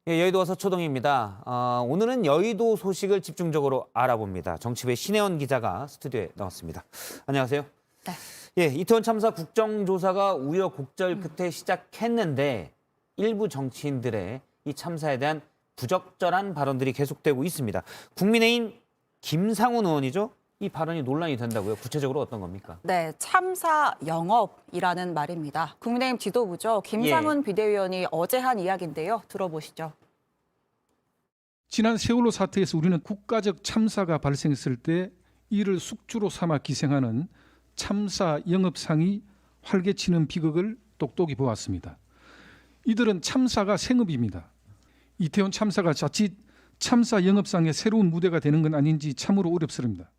예, 여의도 서초동입니다. 오늘은 여의도 소식을 집중적으로 알아봅니다. 정치부의 신혜원 기자가 스튜디오에 나왔습니다. 안녕하세요. 네. 예, 이태원 참사 국정조사가 우여곡절 끝에 시작했는데 일부 정치인들의 이 참사에 대한 부적절한 발언들이 계속되고 있습니다. 국민의힘 김상훈 의원이죠? 이 발언이 논란이 된다고요? 구체적으로 어떤 겁니까? 네, 참사 영업이라는 말입니다. 국민의힘 지도부죠. 김상훈 비대위원이 어제 한 이야기인데요. 들어보시죠. 지난 세월호 사태에서 우리는 국가적 참사가 발생했을 때 이를 숙주로 삼아 기생하는 참사 영업상이 활개치는 비극을 똑똑히 보았습니다. 이들은 참사가 생업입니다. 이태원 참사가 자칫 참사 영업상의 새로운 무대가 되는 건 아닌지 참으로 어렵습니다.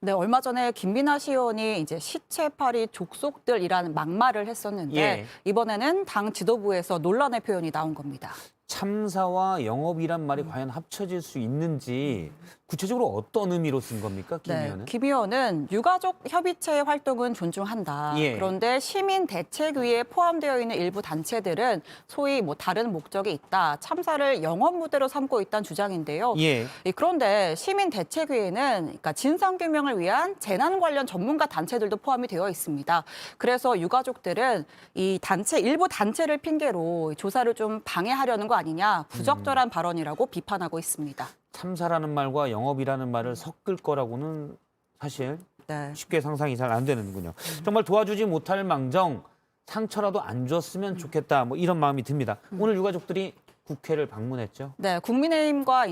네, 얼마 전에 김민하 시의원이 이제 시체팔이 족속들이라는 막말을 했었는데 예. 이번에는 당 지도부에서 논란의 표현이 나온 겁니다. 참사와 영업이란 말이 과연 합쳐질 수 있는지 구체적으로 어떤 의미로 쓴 겁니까, 김 의원은? 김 의원은 유가족 협의체의 활동은 존중한다. 예. 그런데 시민 대책위에 포함되어 있는 일부 단체들은 소위 다른 목적이 있다. 참사를 영업 무대로 삼고 있다는 주장인데요. 예. 그런데 시민 대책위에는 그러니까 진상 규명을 위한 재난 관련 전문가 단체들도 포함이 되어 있습니다. 그래서 유가족들은 이 단체 일부 단체를 핑계로 조사를 좀 방해하려는 거 아니냐, 부적절한 발언이라고 비판하고 있습니다. 참사라는 말과 영업이라는 말을 섞을 거라고는 사실 네. 쉽게 상상이 잘 안 되는군요. 정말 도와주지 못할 망정 상처라도 안 줬으면 좋겠다. 뭐 이런 마음이 듭니다. 오늘 유가족들이 국회를 방문했죠. 네, 국민의힘과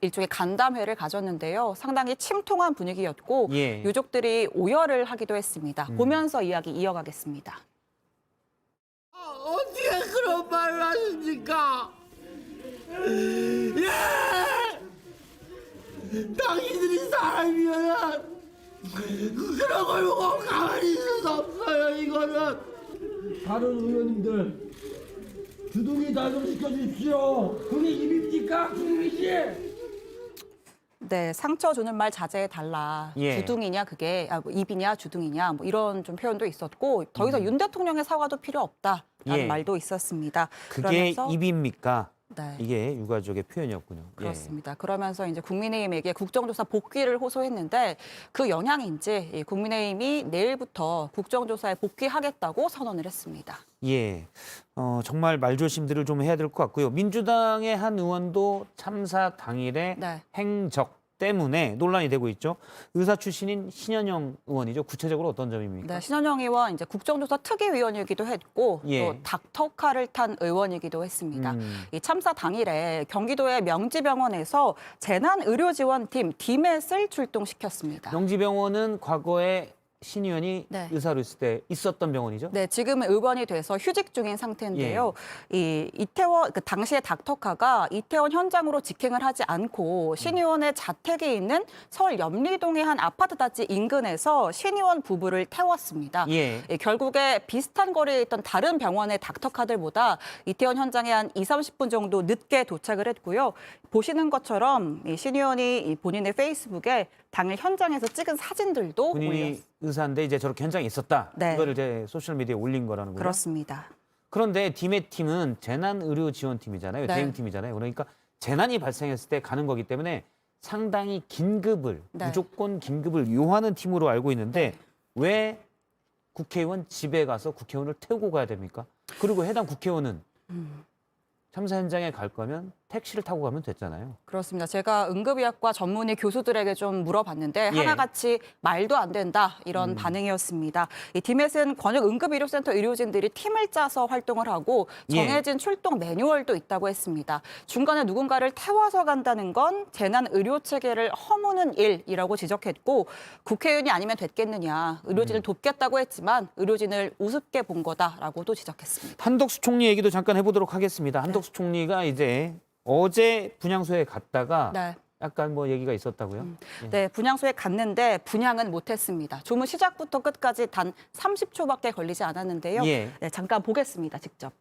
일종의 간담회를 가졌는데요. 상당히 침통한 분위기였고 예. 유족들이 오열을 하기도 했습니다. 보면서 이야기 이어가겠습니다. 어떻게 그런 말을 하십니까? 예! 당신들이 사람이면 그런 걸 보고 가만히 있을 수 없어요. 이거는 다른 의원님들 주둥이 다 좀 시켜주십시오. 그게 입입니까? 주둥이지? 네, 상처 주는 말 자제해달라. 예. 주둥이냐 그게 입이냐 주둥이냐 뭐 이런 좀 표현도 있었고 더 이상 윤 대통령의 사과도 필요 없다라는 예. 말도 있었습니다. 그게 그러면서 입입니까? 네. 이게 유가족의 표현이었군요. 그렇습니다. 그러면서 이제 국민의힘에게 국정조사 복귀를 호소했는데 그 영향인지 이 국민의힘이 내일부터 국정조사에 복귀하겠다고 선언을 했습니다. 예. 정말 말조심들을 좀 해야 될 것 같고요. 민주당의 한 의원도 참사 당일에 네. 행적 때문에 논란이 되고 있죠. 의사 출신인 신현영 의원이죠. 구체적으로 어떤 점입니까? 네, 신원영 의원 이제 국정조사 특위위원이기도 했고 예. 또 닥터카를 탄 의원이기도 했습니다. 이 참사 당일에 경기도의 명지병원에서 재난의료지원팀 DMET을 출동시켰습니다. 명지병원은 과거에 신 의원이 네. 의사로 있을 때 있었던 병원이죠? 네, 지금은 의원이 돼서 휴직 중인 상태인데요. 이 이태원 그 당시에 닥터카가 이태원 현장으로 직행을 하지 않고 신 의원의 자택에 있는 서울 염리동의 한 아파트 단지 인근에서 신 의원 부부를 태웠습니다. 예. 결국에 비슷한 거리에 있던 다른 병원의 닥터카들보다 이태원 현장에 한 20-30분 정도 늦게 도착을 했고요. 보시는 것처럼 신 의원이 본인의 페이스북에 당일 현장에서 찍은 사진들도 본인이 올렸습니다. 의사인데 이제 저렇게 현장에 있었다. 네. 이거를 이제 소셜미디어에 올린 거라는 거죠. 그렇습니다. 그런데 DMET팀은 재난의료지원팀이잖아요. 네. 대응팀이잖아요. 그러니까 재난이 발생했을 때 가는 거기 때문에 상당히 긴급을 네. 무조건 긴급을 요하는 팀으로 알고 있는데 네. 왜 국회의원 집에 가서 국회의원을 태우고 가야 됩니까? 그리고 해당 국회의원은 참사 현장에 갈 거면 택시를 타고 가면 됐잖아요. 그렇습니다. 제가 응급의학과 전문의 교수들에게 좀 물어봤는데 예. 하나같이 말도 안 된다 이런 반응이었습니다. 이 DMET은 권역 응급의료센터 의료진들이 팀을 짜서 활동을 하고 정해진 출동 매뉴얼도 있다고 했습니다. 중간에 누군가를 태워서 간다는 건 재난의료체계를 허무는 일이라고 지적했고 국회의원이 아니면 됐겠느냐. 의료진을 돕겠다고 했지만 의료진을 우습게 본 거다라고도 지적했습니다. 한덕수 총리 얘기도 잠깐 해보도록 하겠습니다. 한덕수 총리가 이제 어제 분향소에 갔다가 네. 약간 뭐 얘기가 있었다고요? 네, 분향소에 갔는데 분향은 못했습니다. 조문 시작부터 끝까지 단 30초밖에 걸리지 않았는데요. 예. 네, 잠깐 보겠습니다, 직접.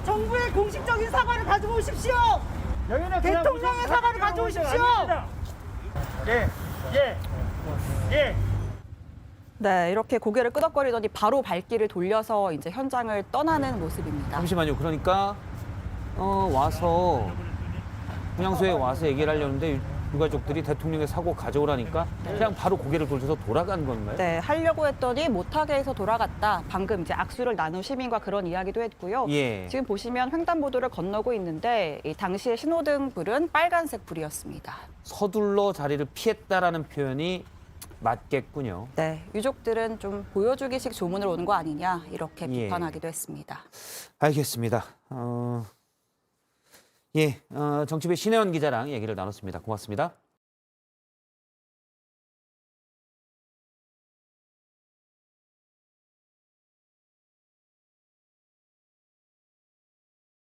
정부의 공식적인 사과를 가지고 오십시오. 대통령의 사과를 가져오십시오. 예. 네, 이렇게 고개를 끄덕거리더니 바로 발길을 돌려서 이제 현장을 떠나는 모습입니다. 잠시만요. 그러니까 와서 분향소에 와서 얘기를 하려는데 유가족들이 대통령의 사고 가져오라니까 그냥 바로 고개를 돌려서 돌아간 건가요? 네, 하려고 했더니 못하게 해서 돌아갔다. 방금 이제 악수를 나눈 시민과 그런 이야기도 했고요. 예. 지금 보시면 횡단보도를 건너고 있는데 이 당시에 신호등 불은 빨간색 불이었습니다. 서둘러 자리를 피했다라는 표현이 맞겠군요. 네, 유족들은 좀 보여주기식 조문을 오는 거 아니냐 이렇게 예. 비판하기도 했습니다. 알겠습니다. 정치부의 신혜원 기자랑 얘기를 나눴습니다. 고맙습니다.